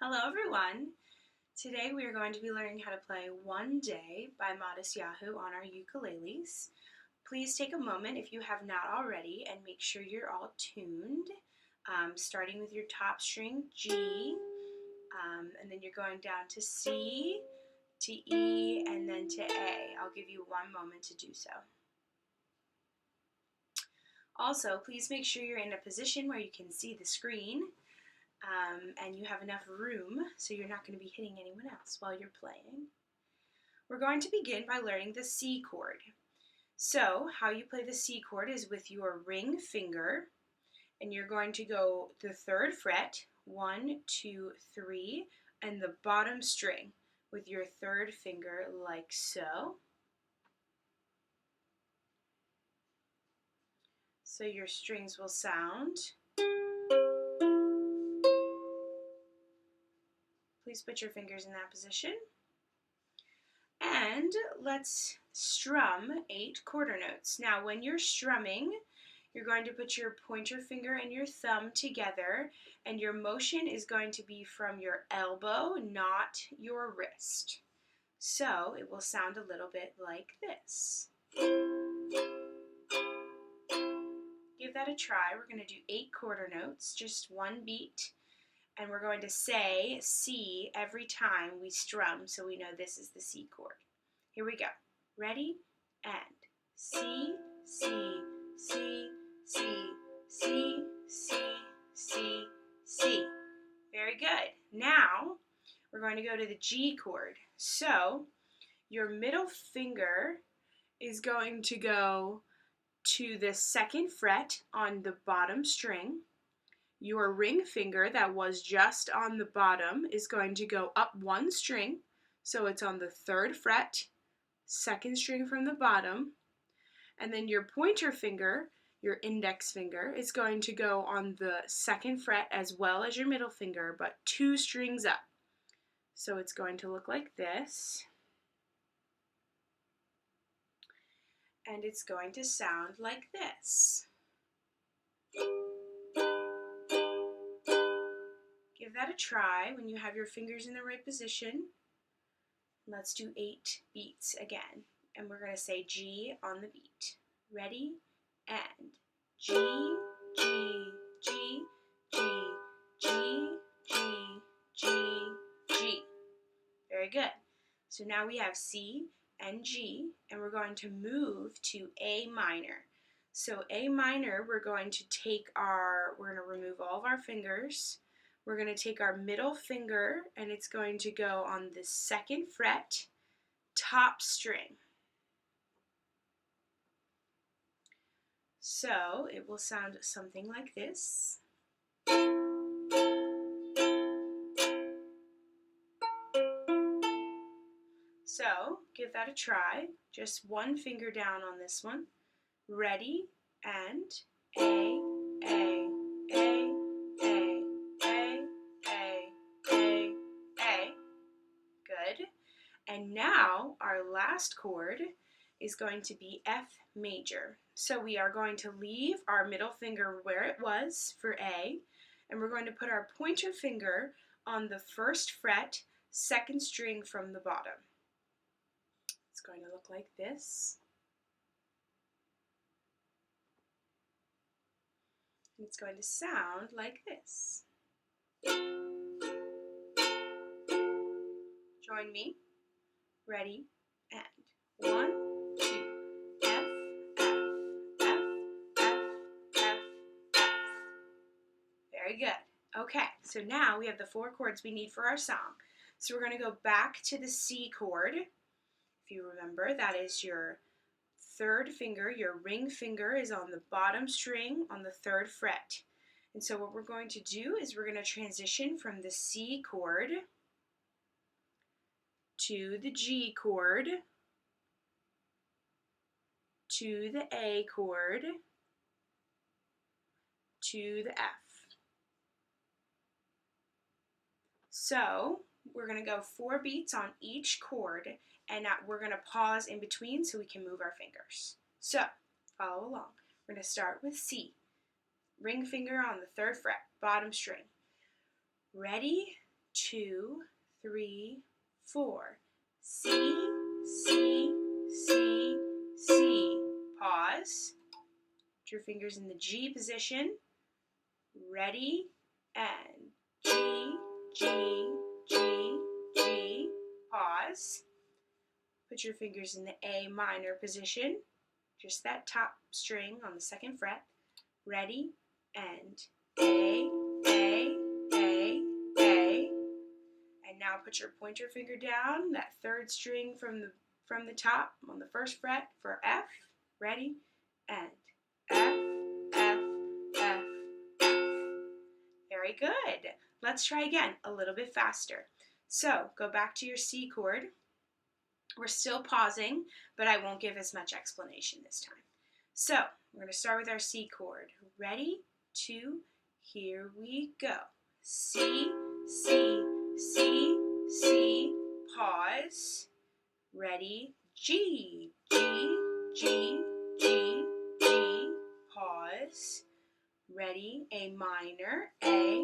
Hello everyone! Today we are going to be learning how to play One Day by Modest Yahoo on our ukuleles. Please take a moment if you have not already and make sure you're all tuned, starting with your top string G, and then you're going down to C, to E, and then to A. I'll give you one moment to do so. Also, please make sure you're in a position where you can see the screen. And you have enough room so you're not going to be hitting anyone else while you're playing. We're going to begin by learning the C chord. So how you play the C chord is with your ring finger, and you're going to go the 3rd fret, 1, 2, 3, and the bottom string with your 3rd finger like so. So your strings will sound. Please put your fingers in that position. And let's strum 8 quarter notes. Now when you're strumming, you're going to put your pointer finger and your thumb together, and your motion is going to be from your elbow, not your wrist. So it will sound a little bit like this. Give that a try. We're going to do 8 quarter notes, just one beat. And we're going to say C every time we strum so we know this is the C chord. Here we go. Ready? And C, C, C, C, C, C, C, C. Very good. Now we're going to go to the G chord. So your middle finger is going to go to the 2nd fret on the bottom string. Your ring finger that was just on the bottom is going to go up 1 string, so it's on the 3rd fret, 2nd string from the bottom, and then your pointer finger, your index finger, is going to go on the 2nd fret as well as your middle finger, but 2 strings up. So it's going to look like this, and it's going to sound like this. Give that a try when you have your fingers in the right position. Let's do 8 beats again. And we're going to say G on the beat. Ready? And G, G, G, G, G, G, G, G. Very good. So now we have C and G, and we're going to move to A minor. So A minor, we're going to remove all of our fingers. We're going to take our middle finger, and it's going to go on the 2nd fret, top string. So it will sound something like this. So give that a try. Just one finger down on this one. Ready? And A, A, A, A, A, A, A, A. Good. And now our last chord is going to be F major. So we are going to leave our middle finger where it was for A, and we're going to put our pointer finger on the 1st fret, 2nd string from the bottom. It's going to look like this. And it's going to sound like this. Join me. Ready? And 1, 2, F, F, F, F, F, F. Very good. Okay, so now we have the 4 chords we need for our song. So we're going to go back to the C chord. If you remember, that is your 3rd finger. Your ring finger is on the bottom string on the 3rd fret. And so what we're going to do is we're going to transition from the C chord to the G chord, to the A chord, to the F. So we're going to go 4 beats on each chord, and we're going to pause in between so we can move our fingers. So follow along. We're going to start with C. Ring finger on the 3rd fret, bottom string. Ready? 2, 3, 4. C, C, C, C. Pause. Put your fingers in the G position. Ready, and G, G, G, G. Pause. Put your fingers in the A minor position. Just that top string on the 2nd fret. Ready, and A, A, A, A. And now put your pointer finger down, that 3rd string from the top on the 1st fret for F. Ready, and F, F, F, F. Very good. Let's try again, a little bit faster. So go back to your C chord. We're still pausing, but I won't give as much explanation this time. So we're going to start with our C chord. Ready, 2, here we go. C, C, C, C, pause. Ready, G, G, G, G, G, pause. Ready, A minor, A,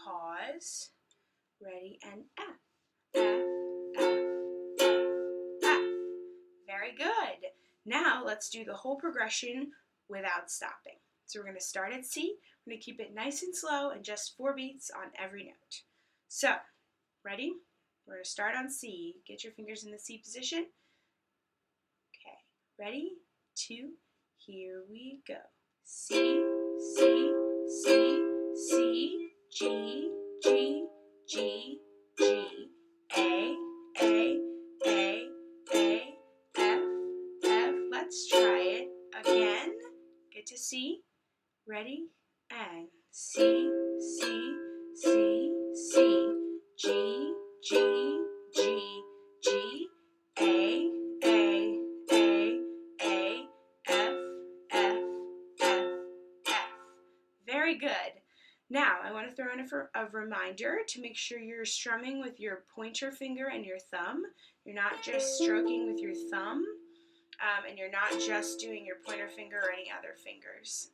pause. Ready, and F, F, F, F, F. Very good. Now let's do the whole progression without stopping. So we're going to start at C. We're going to keep it nice and slow and just 4 beats on every note. So, ready? We're going to start on C. Get your fingers in the C position. Okay, ready? 2, here we go. C, C, C, C, G, G, G, G, A, F, F. Let's try it again. Get to C. Ready? And C, C, C, C, G, G, G, G, A, F, F, F, F. Very good. Now, I want to throw in a reminder to make sure you're strumming with your pointer finger and your thumb. You're not just stroking with your thumb, and you're not just doing your pointer finger or any other fingers.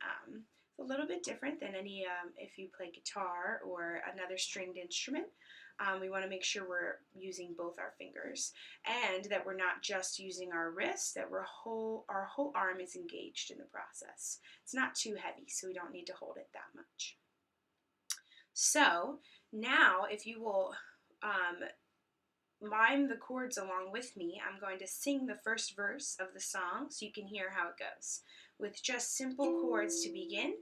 It's a little bit different than if you play guitar or another stringed instrument. We want to make sure we're using both our fingers and that we're not just using our wrist, that our whole arm is engaged in the process. It's not too heavy, so we don't need to hold it that much. So now if you will mime the chords along with me, I'm going to sing the first verse of the song so you can hear how it goes with just simple chords to begin,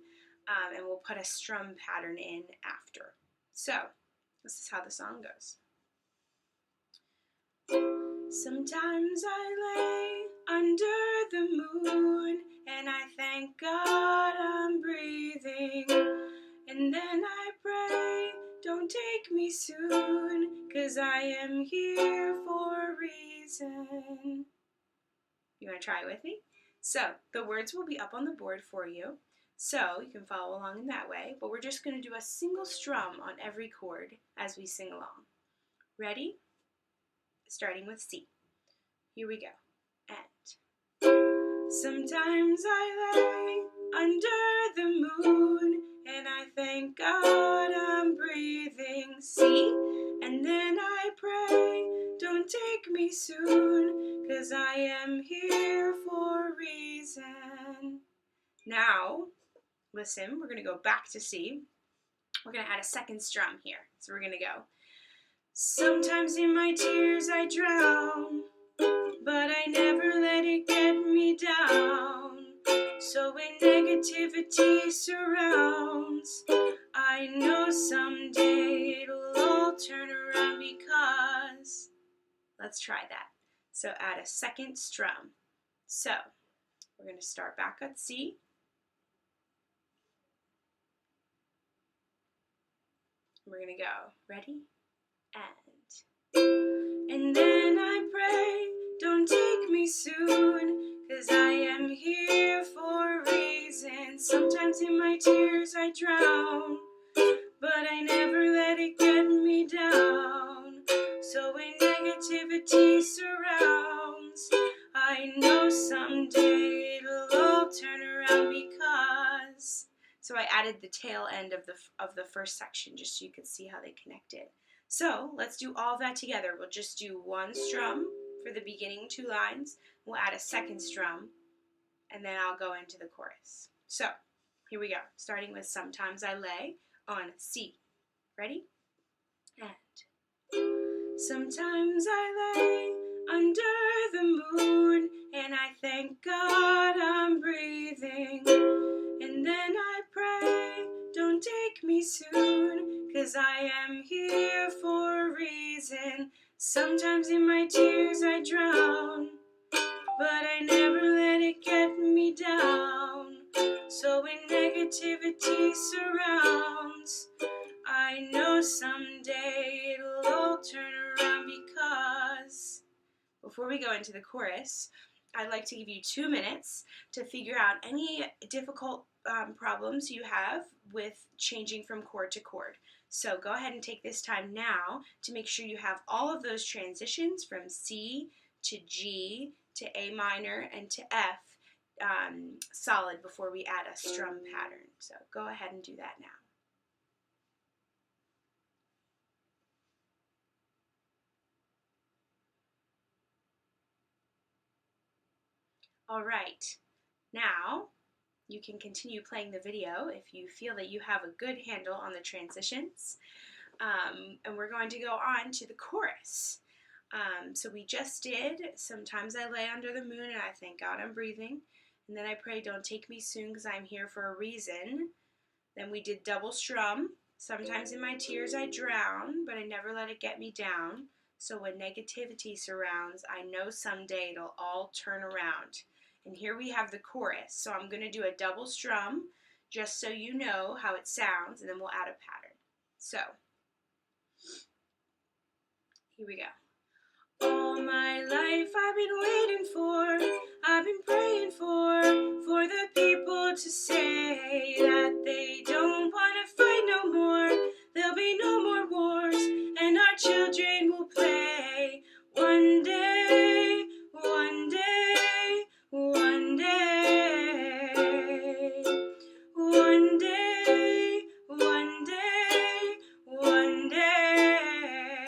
and we'll put a strum pattern in after. So this is how the song goes. Sometimes I lay under the moon and I thank God I'm breathing, and then I pray, don't take me soon, 'cause I am here for a reason. You want to try it with me? So the words will be up on the board for you, so you can follow along in that way, but we're just going to do a single strum on every chord as we sing along. Ready? Starting with C. Here we go. And sometimes I lay under the moon and I thank God I'm breathing. C. And then I pray, don't take me soon, 'cause I am here for a reason. Now, listen, we're going to go back to C. We're going to add a second strum here. So we're going to go. Sometimes in my tears I drown, but I never let it get me down. So when negativity surrounds, I know someday it'll all turn around because... Let's try that. So add a second strum. So we're going to start back at C. We're going to go. Ready? And then I pray, don't take me soon, 'cause I am here for a reason. Sometimes in my tears I drown, but I never let it get me down. So when negativity surrounds, I know someday it'll all turn around because... So I added the tail end of the first section just so you could see how they connected. So let's do all that together. We'll just do one strum for the beginning 2 lines. We'll add a second strum, and then I'll go into the chorus. So here we go, starting with Sometimes I Lay on C. Ready? And sometimes I lay under the moon, and I thank God I'm breathing. And then I pray, don't take me soon, 'cause I am here for a reason. Sometimes in my tears I drown, but I never let it get me down. So when negativity surrounds, I know someday it'll all turn around, because before we go into the chorus, I'd like to give you 2 minutes to figure out any difficult problems you have with changing from chord to chord. So go ahead and take this time now to make sure you have all of those transitions from C to G to A minor and to F solid before we add a strum pattern. So go ahead and do that now. All right, now you can continue playing the video if you feel that you have a good handle on the transitions. And we're going to go on to the chorus. So we just did Sometimes I Lay Under the Moon, and I thank God I'm breathing. And then I pray, don't take me soon, because I'm here for a reason. Then we did double strum. Sometimes in my tears I drown, but I never let it get me down. So when negativity surrounds, I know someday it'll all turn around. And here we have the chorus. So I'm going to do a double strum just so you know how it sounds, and then we'll add a pattern. So here we go. All my life I've been waiting for, I've been praying for the people to say that they don't want to fight no more. There'll be no more wars, and our children will play. One day, one day, one day, one day, one day, one day.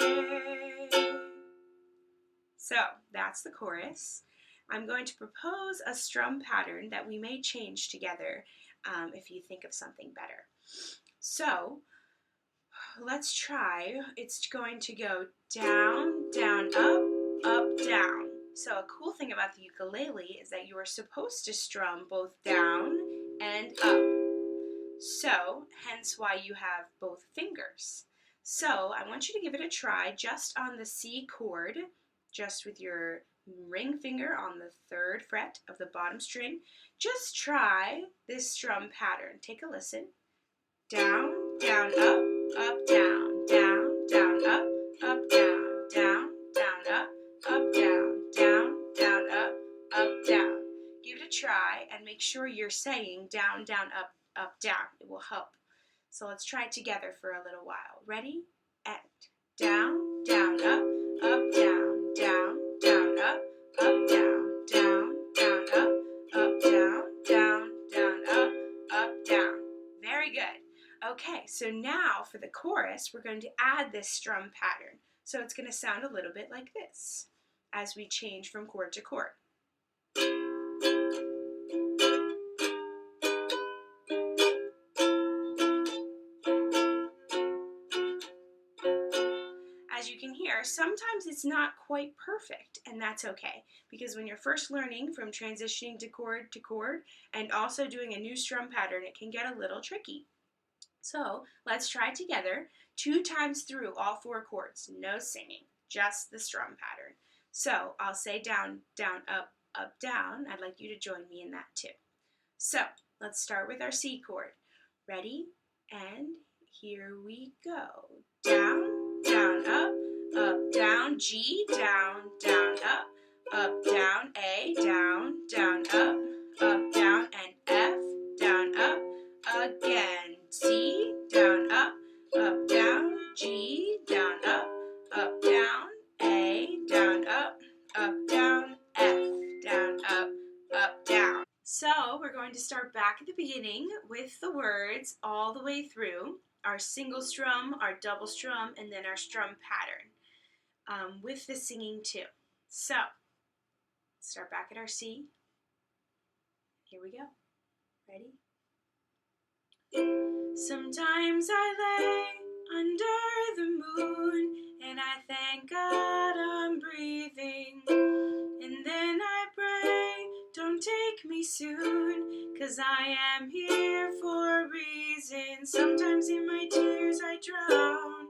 So that's the chorus. I'm going to propose a strum pattern that we may change together if you think of something better. So let's try. It's going to go down, down, up, down. So a cool thing about the ukulele is that you are supposed to strum both down and up. So hence why you have both fingers. So I want you to give it a try just on the C chord, just with your ring finger on the 3rd fret of the bottom string. Just try this strum pattern. Take a listen. Down, down, up, down, down, down, up, down, down, down, up, down, down, down, up, down. Give it a try and make sure you're saying down, down, up, down. It will help. So let's try it together for a little while. Ready? And down, down, up, down, down, down, up, down, down, down, up, down, down, down, up, down. Very good. Okay, so now for the chorus, we're going to add this strum pattern. So it's going to sound a little bit like this as we change from chord to chord. As you can hear, sometimes it's not quite perfect, and that's okay, because when you're first learning from transitioning to chord and also doing a new strum pattern, it can get a little tricky. So let's try together 2 times through all 4 chords, no singing, just the strum pattern. So I'll say down, down, up, down. I'd like you to join me in that too. So let's start with our C chord. Ready? And here we go. Down, down, up, down, G, down, down, up, down, A, down, down, up, down, and F, down, up, again, C, down, up, down, G, down, up, down, A, down, up, down, F, down, up, down. So we're going to start back at the beginning with the word chords all the way through, our single strum, our double strum, and then our strum pattern with the singing too. So, start back at our C. Here we go. Ready? Sometimes I lay under the moon and I thank God I'm breathing. And then I pray, don't take me soon, 'cause I am here for a reason. Sometimes in my tears I drown,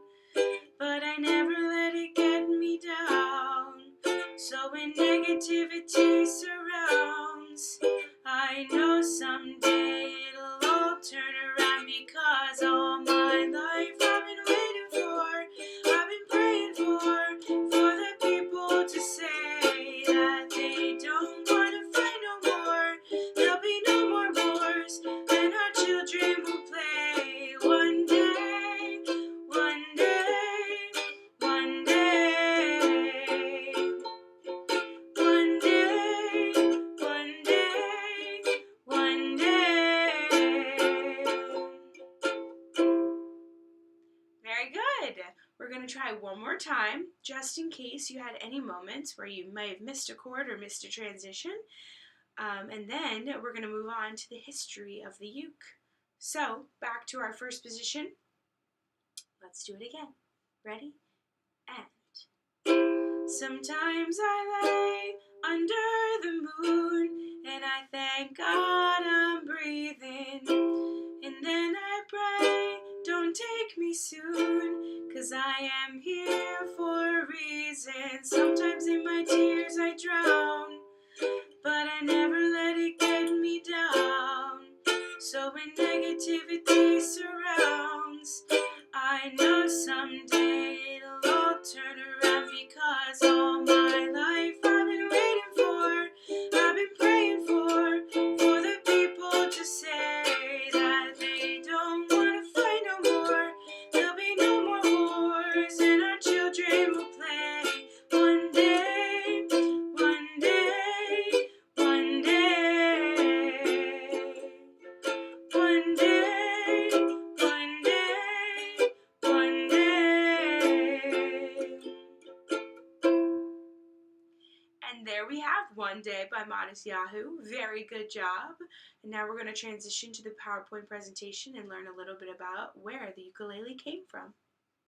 but I never let it get me down. So when negativity surrounds, I know someday it'll all turn around, because all my life I've been waiting for, I've been praying for the people to say that they don't want to fight no more. There'll be no more wars, and our children will play one day, one day, one day, one day, one day, one day. Very good. We're going to try one more time, just in case you had any moments where you may have missed a chord or missed a transition. And then we're going to move on to the history of the uke. So, back to our first position. Let's do it again. Ready? And sometimes I lay under the moon and I thank God I'm breathing. And then I pray, don't take me soon, 'cause I am here for a reason. Sometimes in my tears I drown, but I never let it get me down. So when negativity surrounds, I know someday it'll all turn around, because all my life I've been waiting for, I've been praying for the people to say that they don't want to fight no more. There'll be no more wars, and our children will play one day, one day, one day, one day, one day, one day. And there we have One Day by Modest Yahoo. Very good job. And now we're going to transition to the PowerPoint presentation and learn a little bit about where the ukulele came from.